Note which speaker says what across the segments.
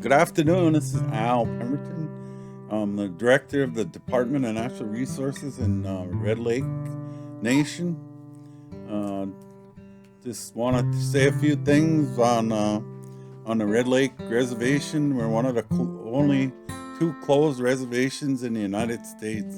Speaker 1: Good afternoon. This is Al Pemberton. I'm the director of the Department of Natural Resources in Red Lake Nation. Uh, just wanted to say a few things on the Red Lake Reservation. We're one of the only two closed reservations in the United States,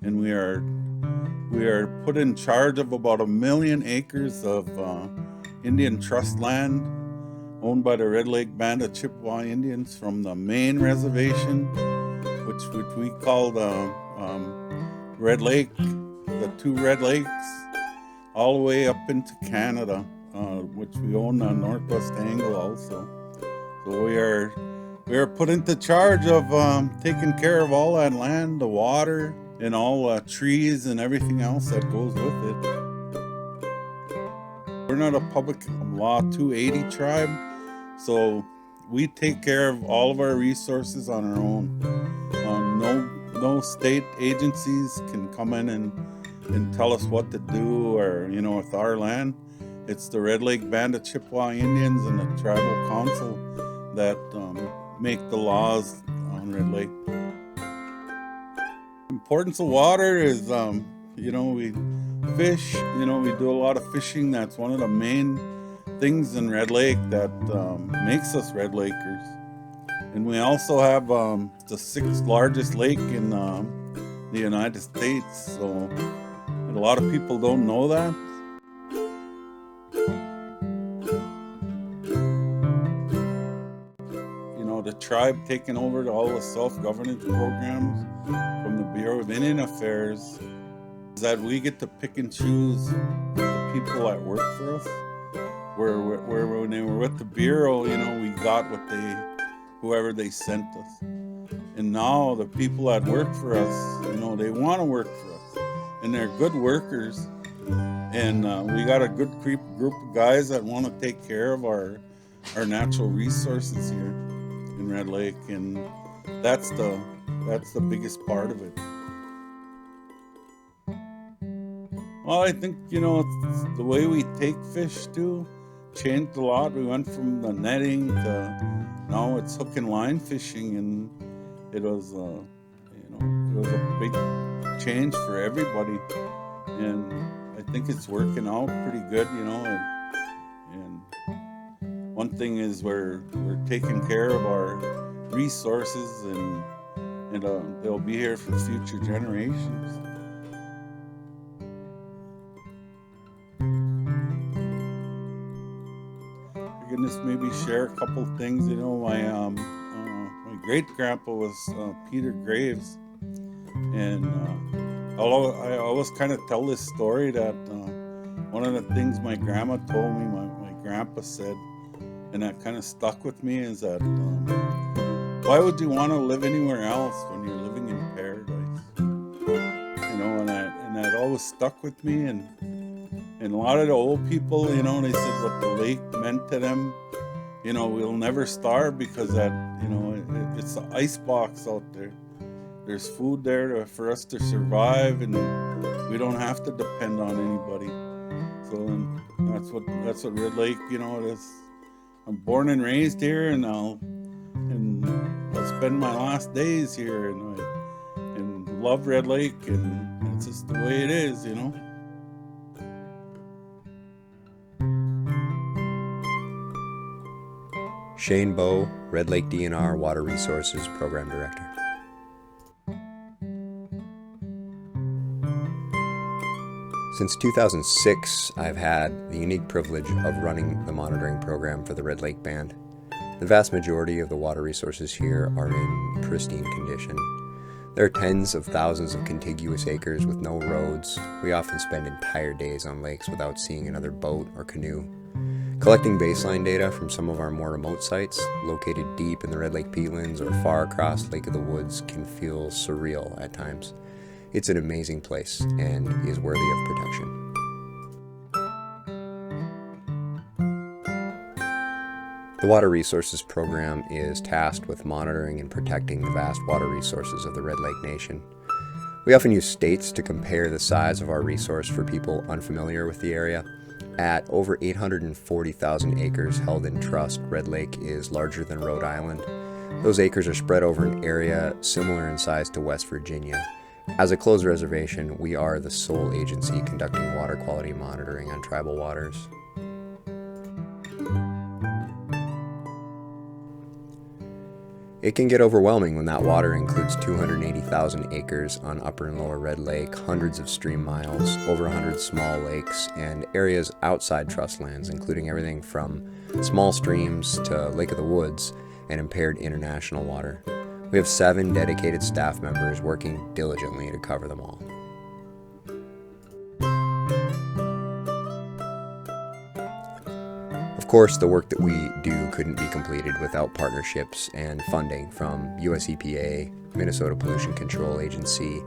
Speaker 1: and we are put in charge of about 1 million acres of Indian trust land owned by the Red Lake Band of Chippewa Indians from the main reservation, which we call the Red Lake, the two Red Lakes, all the way up into Canada, which we own the northwest angle also. So we are put into charge of taking care of all that land, the water, and all trees and everything else that goes with it. We're not a public law 280 tribe, so we take care of all of our resources on our own. No state agencies can come in and tell us what to do, or with our land. It's the Red Lake Band of Chippewa Indians and the tribal council that make the laws on Red Lake. Importance of water is, we fish. We do a lot of fishing. That's one of the main things in Red Lake that makes us Red Lakers. And we also have the sixth largest lake in the United States. So a lot of people don't know that. The tribe taking over all the self-governance programs from the Bureau of Indian Affairs is that we get to pick and choose the people that work for us. Where when they were with the Bureau, we got whoever they sent us. And now the people that work for us, they want to work for us, and they're good workers. And we got a good group of guys that want to take care of our natural resources here in Red Lake, and that's the biggest part of it. Well, I think it's the way we take fish too changed a lot. We went from the netting to now it's hook and line fishing, and it was a big change for everybody, and I think it's working out pretty good. And one thing is we're taking care of our resources, and they'll be here for future generations. I can just maybe share a couple things. My great grandpa was Peter Graves, and I always kind of tell this story that one of the things my grandma told me, my grandpa said, and that kind of stuck with me, is that why would you want to live anywhere else when you're living in paradise? And that always stuck with me. And a lot of the old people, they said what the lake meant to them. We'll never starve because it's the ice box out there. There's food there for us to survive, and we don't have to depend on anybody. So that's what Red Lake, it is. I'm born and raised here, and I'll spend my last days here, and love Red Lake, and it's just the way it is,
Speaker 2: Shane Bowe, Red Lake DNR Water Resources Program Director. Since 2006, I've had the unique privilege of running the monitoring program for the Red Lake Band. The vast majority of the water resources here are in pristine condition. There are tens of thousands of contiguous acres with no roads. We often spend entire days on lakes without seeing another boat or canoe. Collecting baseline data from some of our more remote sites, located deep in the Red Lake peatlands or far across Lake of the Woods, can feel surreal at times. It's an amazing place and is worthy of protection. The Water Resources Program is tasked with monitoring and protecting the vast water resources of the Red Lake Nation. We often use states to compare the size of our resource for people unfamiliar with the area. At over 840,000 acres held in trust, Red Lake is larger than Rhode Island Those acres are spread over an area similar in size to West Virginia. As a closed reservation, we are the sole agency conducting water quality monitoring on tribal waters. It can get overwhelming when that water includes 280,000 acres on Upper and Lower Red Lake, hundreds of stream miles, over 100 small lakes, and areas outside trust lands, including everything from small streams to Lake of the Woods and impaired international water. We have 7 dedicated staff members working diligently to cover them all. Of course, the work that we do couldn't be completed without partnerships and funding from US EPA, Minnesota Pollution Control Agency,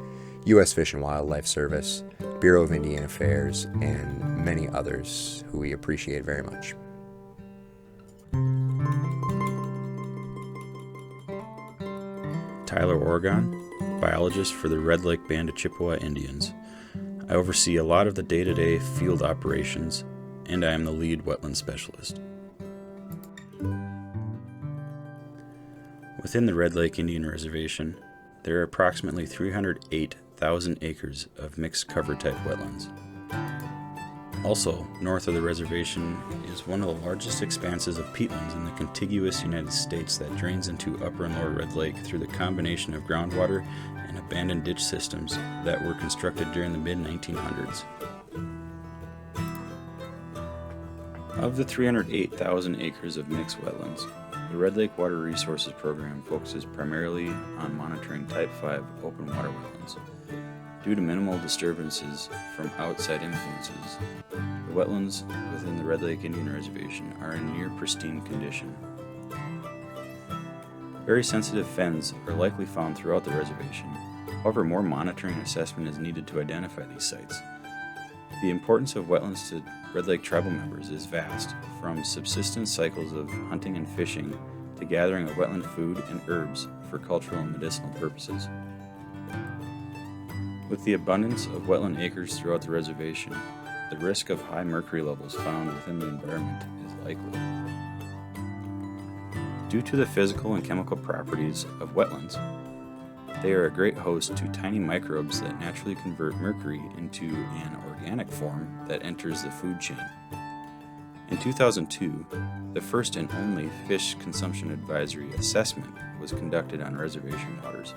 Speaker 2: US Fish and Wildlife Service, Bureau of Indian Affairs, and many others who we appreciate very much.
Speaker 3: Tyler Oregon, biologist for the Red Lake Band of Chippewa Indians. I oversee a lot of the day-to-day field operations, and I am the lead wetland specialist. Within the Red Lake Indian Reservation, there are approximately 308,000 acres of mixed cover type wetlands. Also, north of the reservation is one of the largest expanses of peatlands in the contiguous United States that drains into Upper and Lower Red Lake through the combination of groundwater and abandoned ditch systems that were constructed during the mid-1900s. Of the 308,000 acres of mixed wetlands, the Red Lake Water Resources Program focuses primarily on monitoring Type 5 open water wetlands. Due to minimal disturbances from outside influences, the wetlands within the Red Lake Indian Reservation are in near pristine condition. Very sensitive fens are likely found throughout the reservation. However, more monitoring and assessment is needed to identify these sites. The importance of wetlands to Red Lake tribal members is vast, from subsistence cycles of hunting and fishing to gathering of wetland food and herbs for cultural and medicinal purposes. With the abundance of wetland acres throughout the reservation, the risk of high mercury levels found within the environment is likely. Due to the physical and chemical properties of wetlands, they are a great host to tiny microbes that naturally convert mercury into an organic form that enters the food chain. In 2002, the first and only fish consumption advisory assessment was conducted on reservation waters.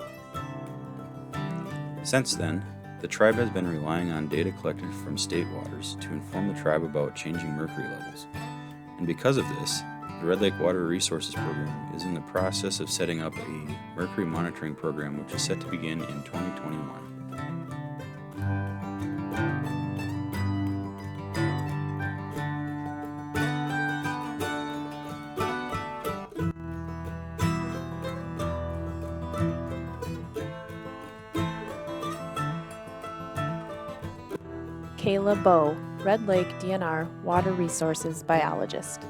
Speaker 3: Since then, the tribe has been relying on data collected from state waters to inform the tribe about changing mercury levels. And because of this, the Red Lake Water Resources Program is in the process of setting up a mercury monitoring program which is set to begin in 2021.
Speaker 4: Kayla Bowe, Red Lake DNR Water Resources Biologist.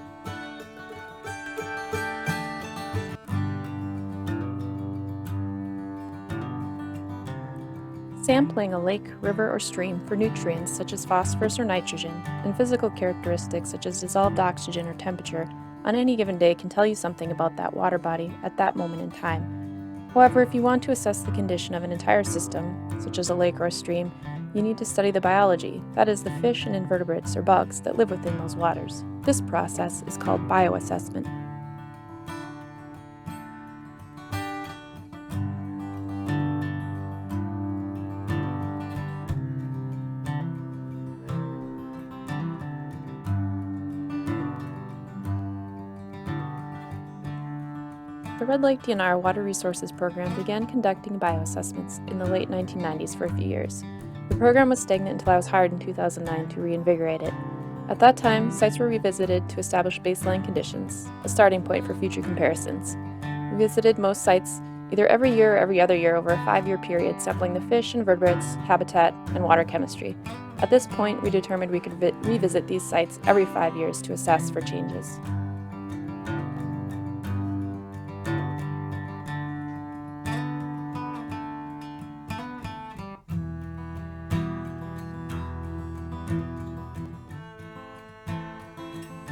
Speaker 4: Sampling a lake, river, or stream for nutrients such as phosphorus or nitrogen and physical characteristics such as dissolved oxygen or temperature on any given day can tell you something about that water body at that moment in time. However, if you want to assess the condition of an entire system, such as a lake or a stream, you need to study the biology, that is, the fish and invertebrates or bugs that live within those waters. This process is called bioassessment. The Red Lake DNR Water Resources Program began conducting bioassessments in the late 1990s for a few years. The program was stagnant until I was hired in 2009 to reinvigorate it. At that time, sites were revisited to establish baseline conditions, a starting point for future comparisons. We visited most sites either every year or every other year over a 5-year period, sampling the fish, invertebrates, habitat, and water chemistry. At this point, we determined we could revisit these sites every 5 years to assess for changes.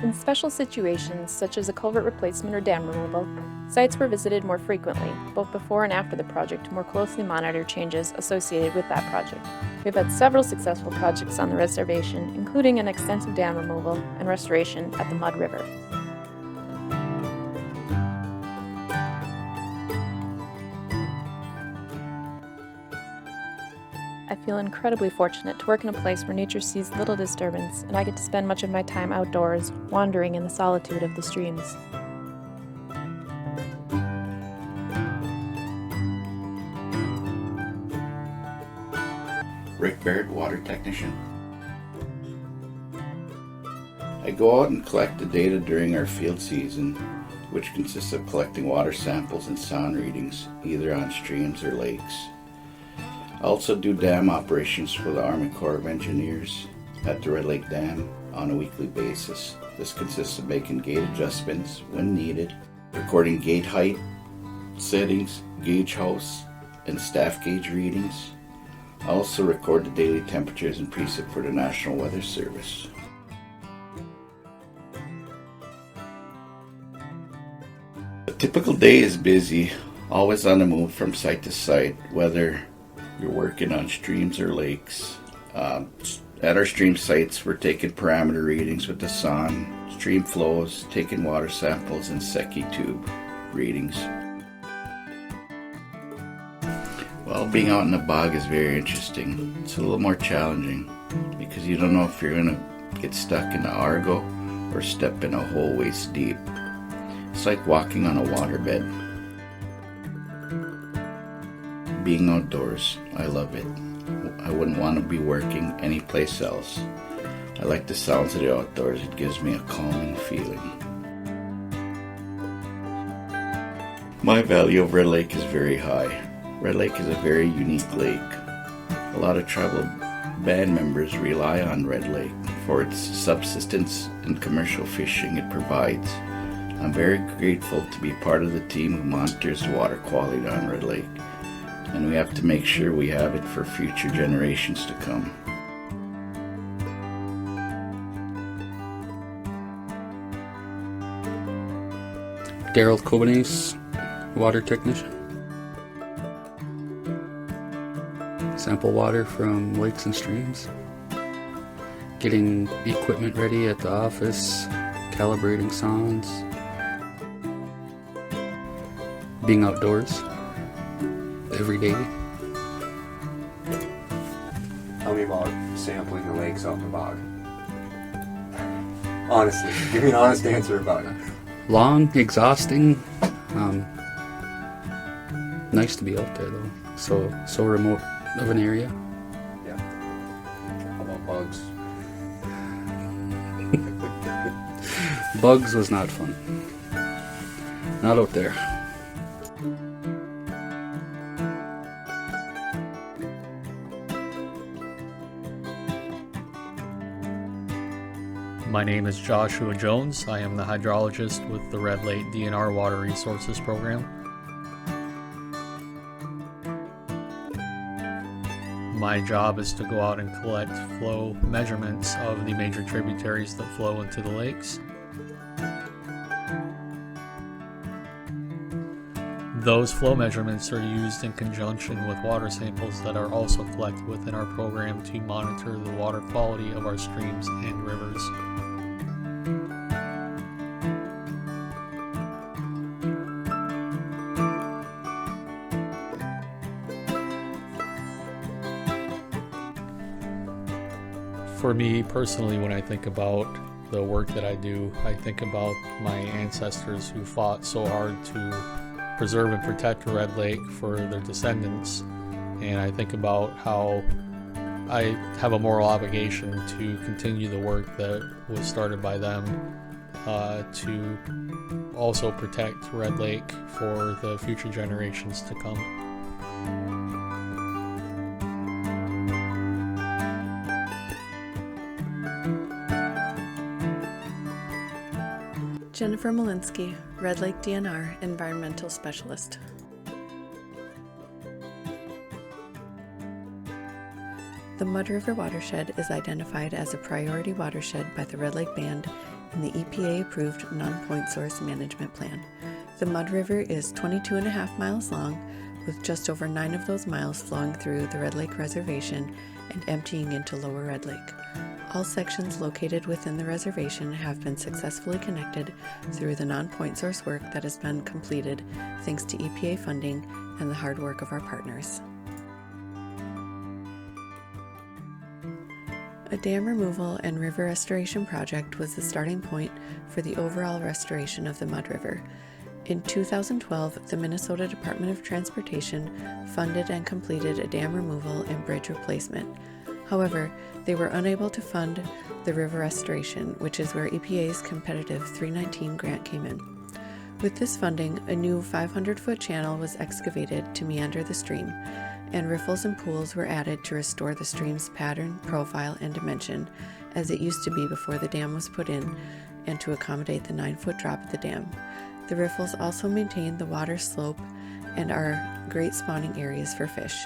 Speaker 4: In special situations, such as a culvert replacement or dam removal, sites were visited more frequently, both before and after the project, to more closely monitor changes associated with that project. We've had several successful projects on the reservation, including an extensive dam removal and restoration at the Mud River. I feel incredibly fortunate to work in a place where nature sees little disturbance, and I get to spend much of my time outdoors, wandering in the solitude of the streams.
Speaker 5: Rick Barrett, water technician. I go out and collect the data during our field season, which consists of collecting water samples and sound readings, either on streams or lakes. I also do dam operations for the Army Corps of Engineers at the Red Lake Dam on a weekly basis. This consists of making gate adjustments when needed, recording gate height, settings, gauge house, and staff gauge readings. I also record the daily temperatures and preset for the National Weather Service. A typical day is busy, always on the move from site to site, whether you're working on streams or lakes. At our stream sites, we're taking parameter readings with the SON, stream flows, taking water samples, and Secchi tube readings. Well, being out in the bog is very interesting. It's a little more challenging because you don't know if you're going to get stuck in the Argo or step in a hole waist deep. It's like walking on a waterbed. Being outdoors, I love it. I wouldn't want to be working anyplace else. I like the sounds of the outdoors. It gives me a calming feeling. My value of Red Lake is very high. Red Lake is a very unique lake. A lot of tribal band members rely on Red Lake for its subsistence and commercial fishing it provides. I'm very grateful to be part of the team who monitors the water quality on Red Lake, and we have to make sure we have it for future generations to come.
Speaker 6: Daryl Kobanese, water technician. Sample water from lakes and streams. Getting equipment ready at the office, calibrating sondes. Being outdoors every day.
Speaker 2: Tell me about sampling the lakes out in the bog. Honestly, give me an honest answer about it.
Speaker 6: Long, exhausting. Nice to be out there though. So remote of an area.
Speaker 2: Yeah. How about bugs?
Speaker 6: Bugs was not fun. Not out there.
Speaker 7: My name is Joshua Jones. I am the hydrologist with the Red Lake DNR Water Resources Program. My job is to go out and collect flow measurements of the major tributaries that flow into the lakes. Those flow measurements are used in conjunction with water samples that are also collected within our program to monitor the water quality of our streams and rivers. For me personally, when I think about the work that I do, I think about my ancestors who fought so hard to preserve and protect Red Lake for their descendants, and I think about how I have a moral obligation to continue the work that was started by them to also protect Red Lake for the future generations to come.
Speaker 8: Jennifer Malinsky, Red Lake DNR Environmental Specialist. The Mud River watershed is identified as a priority watershed by the Red Lake Band in the EPA-approved non-point source management plan. The Mud River is 22.5 miles long, with just over 9 of those miles flowing through the Red Lake Reservation and emptying into Lower Red Lake. All sections located within the reservation have been successfully connected through the non-point source work that has been completed thanks to EPA funding and the hard work of our partners. A dam removal and river restoration project was the starting point for the overall restoration of the Mud River. In 2012, the Minnesota Department of Transportation funded and completed a dam removal and bridge replacement. However, they were unable to fund the river restoration, which is where EPA's competitive 319 grant came in. With this funding, a new 500-foot channel was excavated to meander the stream, and riffles and pools were added to restore the stream's pattern, profile, and dimension, as it used to be before the dam was put in, and to accommodate the 9-foot drop of the dam. The riffles also maintain the water slope and are great spawning areas for fish.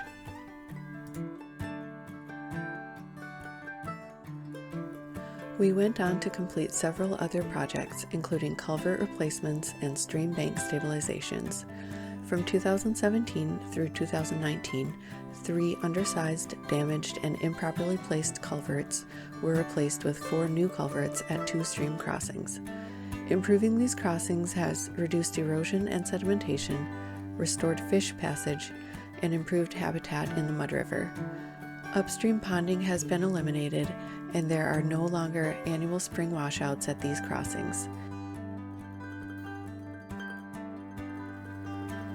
Speaker 8: We went on to complete several other projects, including culvert replacements and stream bank stabilizations. From 2017 through 2019, 3 undersized, damaged, and improperly placed culverts were replaced with 4 new culverts at 2 stream crossings. Improving these crossings has reduced erosion and sedimentation, restored fish passage, and improved habitat in the Mud River. Upstream ponding has been eliminated, and there are no longer annual spring washouts at these crossings.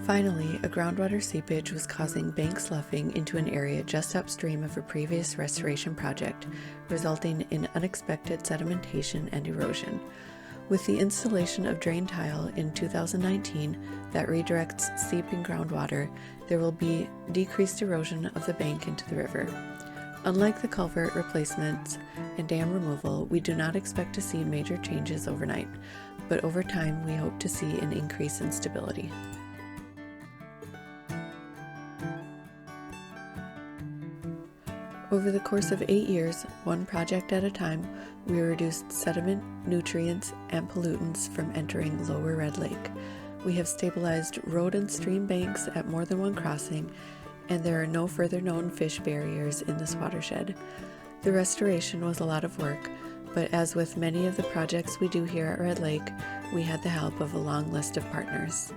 Speaker 8: Finally, a groundwater seepage was causing bank sloughing into an area just upstream of a previous restoration project, resulting in unexpected sedimentation and erosion. With the installation of drain tile in 2019 that redirects seeping groundwater, there will be decreased erosion of the bank into the river. Unlike the culvert replacements and dam removal, we do not expect to see major changes overnight, but over time we hope to see an increase in stability. Over the course of 8 years, one project at a time, we reduced sediment, nutrients, and pollutants from entering Lower Red Lake. We have stabilized road and stream banks at more than one crossing, and there are no further known fish barriers in this watershed. The restoration was a lot of work, but as with many of the projects we do here at Red Lake, we had the help of a long list of partners.